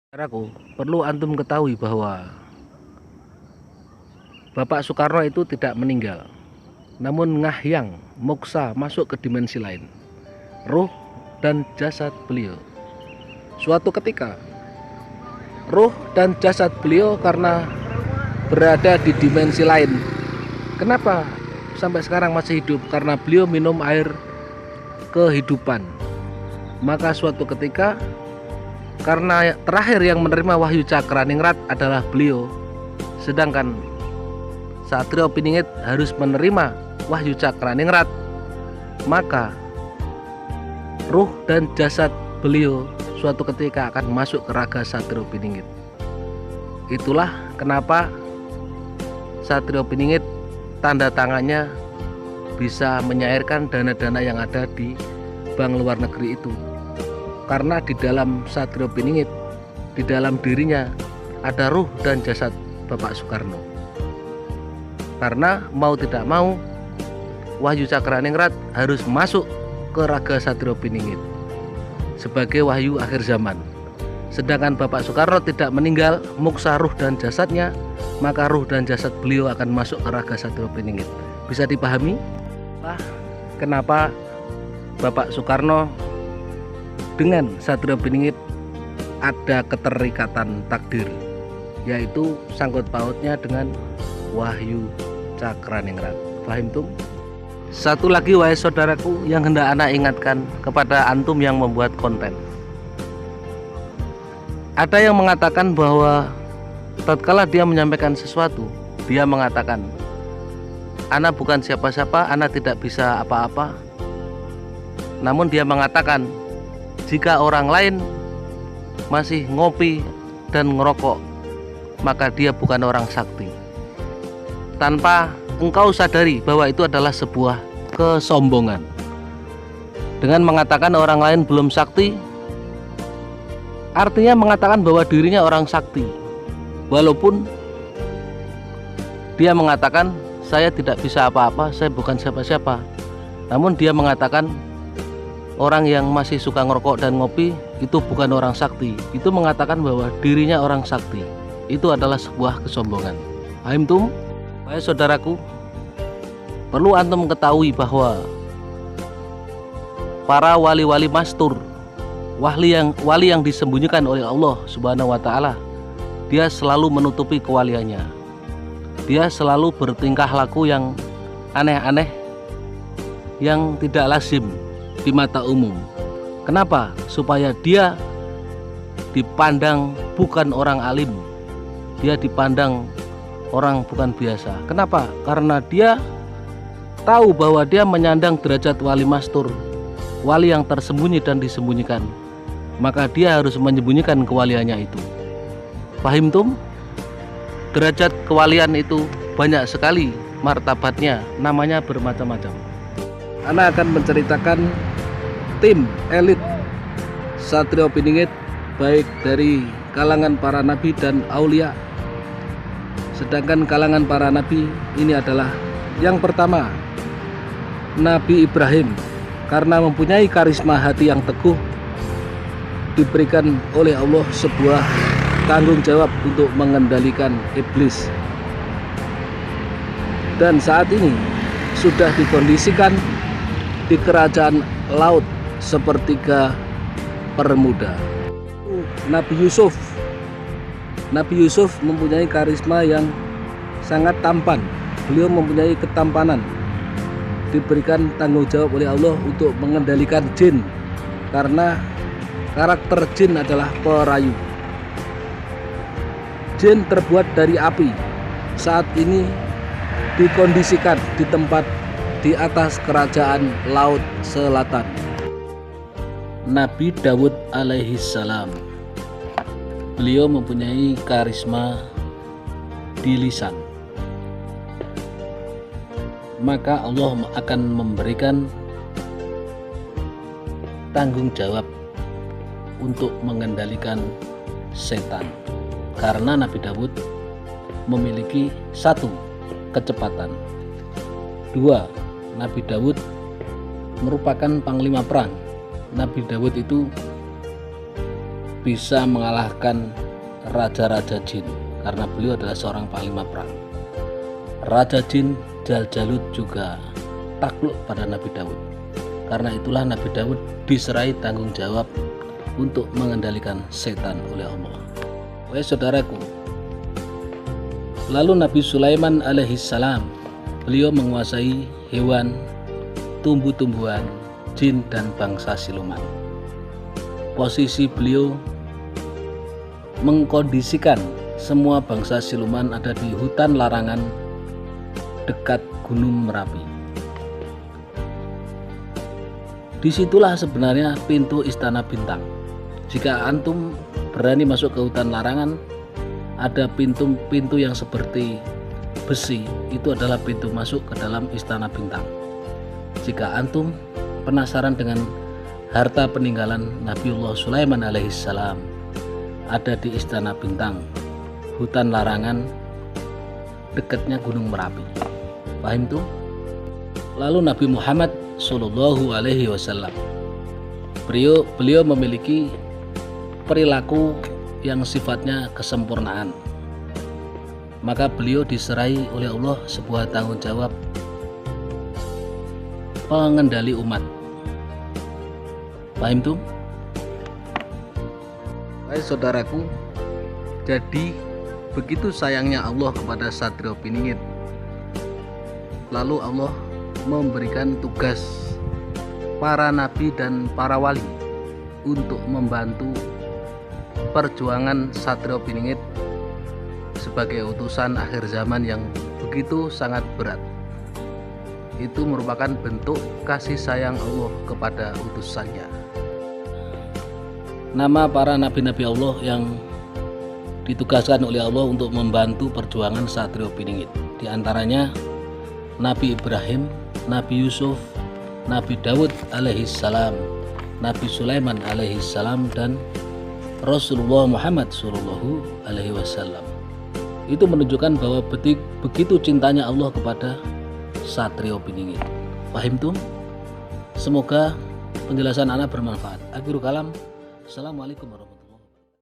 Saudaraku, perlu antum ketahui bahwa Bapak Soekarno itu tidak meninggal, namun ngahyang moksa masuk ke dimensi lain, ruh dan jasad beliau. Suatu ketika, ruh dan jasad beliau karena berada di dimensi lain. Kenapa sampai sekarang masih hidup? Karena beliau minum air kehidupan. Maka suatu ketika, karena terakhir yang menerima wahyu Cakraningrat adalah beliau, sedangkan Satrio Piningit harus menerima wahyu Cakraningrat, maka ruh dan jasad beliau suatu ketika akan masuk ke raga Satrio Piningit. Itulah kenapa Satrio Piningit tanda tangannya bisa menyairkan dana-dana yang ada di bank luar negeri itu. Karena di dalam Satrio Piningit, di dalam dirinya ada ruh dan jasad Bapak Soekarno. Karena mau tidak mau, wahyu Cakraningrat harus masuk ke raga Satrio Piningit sebagai wahyu akhir zaman. Sedangkan Bapak Soekarno tidak meninggal, muksa ruh dan jasadnya, maka ruh dan jasad beliau akan masuk ke raga Satrio Piningit. Bisa dipahami? Kenapa Bapak Soekarno dengan Satrio Piningit ada keterikatan takdir, yaitu sangkut pautnya dengan wahyu Cakraningrat. Paham tum? Satu lagi wahai saudaraku yang hendak anak ingatkan kepada antum yang membuat konten. Ada yang mengatakan bahwa tatkala dia menyampaikan sesuatu, dia mengatakan, "Ana bukan siapa-siapa, ana tidak bisa apa-apa." Namun dia mengatakan, jika orang lain masih ngopi dan ngerokok, maka dia bukan orang sakti. Tanpa engkau sadari bahwa itu adalah sebuah kesombongan. Dengan mengatakan orang lain belum sakti, artinya mengatakan bahwa dirinya orang sakti. Walaupun dia mengatakan, saya tidak bisa apa-apa, saya bukan siapa-siapa. Namun dia mengatakan, orang yang masih suka ngerokok dan ngopi itu bukan orang sakti. Itu mengatakan bahwa dirinya orang sakti. Itu adalah sebuah kesombongan. Paham tum? Wahai saudaraku, perlu antum ketahui bahwa para wali-wali mastur, wali yang disembunyikan oleh Allah Subhanahu wa taala, dia selalu menutupi kewaliannya. Dia selalu bertingkah laku yang aneh-aneh, yang tidak lazim di mata umum. Kenapa? Supaya dia dipandang bukan orang alim, dia dipandang orang bukan biasa. Kenapa? Karena dia tahu bahwa dia menyandang derajat wali mastur, wali yang tersembunyi dan disembunyikan. Maka dia harus menyembunyikan kewaliannya itu. Paham tum? Derajat kewalian itu banyak sekali martabatnya, namanya bermacam-macam. Ana akan menceritakan tim elit Satrio Piningit, baik dari kalangan para nabi dan aulia. Sedangkan kalangan para nabi ini adalah yang pertama, Nabi Ibrahim, karena mempunyai karisma hati yang teguh, diberikan oleh Allah sebuah tanggung jawab untuk mengendalikan iblis. Dan saat ini sudah dikondisikan di kerajaan laut sepertiga permuda. Nabi Yusuf mempunyai karisma yang sangat tampan. Beliau mempunyai ketampanan, diberikan tanggung jawab oleh Allah untuk mengendalikan jin, karena karakter jin adalah perayu. Jin terbuat dari api, saat ini dikondisikan di tempat di atas kerajaan laut selatan. Nabi Dawud alaihi salam, beliau mempunyai karisma di lisan. Maka Allah akan memberikan tanggung jawab untuk mengendalikan setan. Karena Nabi Dawud memiliki satu, kecepatan. Dua, Nabi Dawud merupakan panglima perang. Nabi Dawud itu bisa mengalahkan raja-raja jin karena beliau adalah seorang panglima perang. Raja jin Jaljalut juga takluk pada Nabi Daud. Karena itulah Nabi Daud diserai tanggung jawab untuk mengendalikan setan oleh Allah. Wahai saudaraku, lalu Nabi Sulaiman alaihissalam, beliau menguasai hewan, tumbuh-tumbuhan, jin dan bangsa siluman. Posisi beliau mengkondisikan semua bangsa siluman ada di hutan larangan dekat Gunung Merapi. Disitulah sebenarnya pintu Istana Bintang. Jika antum berani masuk ke hutan larangan, ada pintu-pintu yang seperti besi, itu adalah pintu masuk ke dalam Istana Bintang. Jika antum penasaran dengan harta peninggalan Nabiullah Sulaiman alaihissalam, ada di Istana Bintang, hutan larangan dekatnya Gunung Merapi. Paham tuh? Lalu Nabi Muhammad Sallallahu Alaihi Wasallam, beliau memiliki perilaku yang sifatnya kesempurnaan. Maka beliau diserai oleh Allah sebuah tanggung jawab pengendali umat. Paham tuh? Hai saudaraku, jadi begitu sayangnya Allah kepada Satrio Piningit. Lalu Allah memberikan tugas para nabi dan para wali untuk membantu perjuangan Satrio Piningit sebagai utusan akhir zaman yang begitu sangat berat. Itu merupakan bentuk kasih sayang Allah kepada utusannya. Nama para nabi-nabi Allah yang ditugaskan oleh Allah untuk membantu perjuangan Satrio Piningit, di antaranya Nabi Ibrahim, Nabi Yusuf, Nabi Daud alaihissalam, Nabi Sulaiman alaihissalam, dan Rasulullah Muhammad sallallahu alaihi wasallam. Itu menunjukkan bahwa begitu cintanya Allah kepada Satrio Piningit. Paham tuh? Semoga penjelasan anak bermanfaat. Akhirul kalam. Assalamualaikum warahmatullahi wabarakatuh.